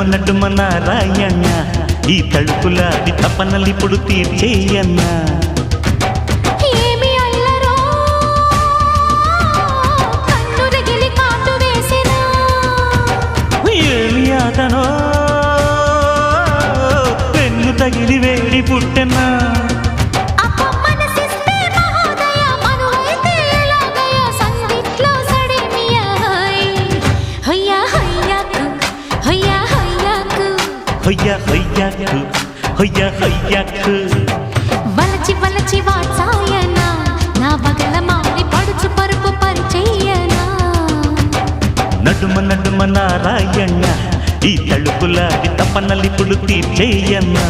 నడుమ నారాయణ ఈ తడుపులాడి తపనలిప్పుడు తీర్చేయన్నా అతనో పెన్ను తగిలి వేడి పుట్టెనా వలచి వలచి వాచాయనా నా బగల మారి పడుచు పరుపు పరిచయనా నడుమ నారాయణ ఈ తలుపులాడి తపనలిప్పుడు తీర్చేయన్నా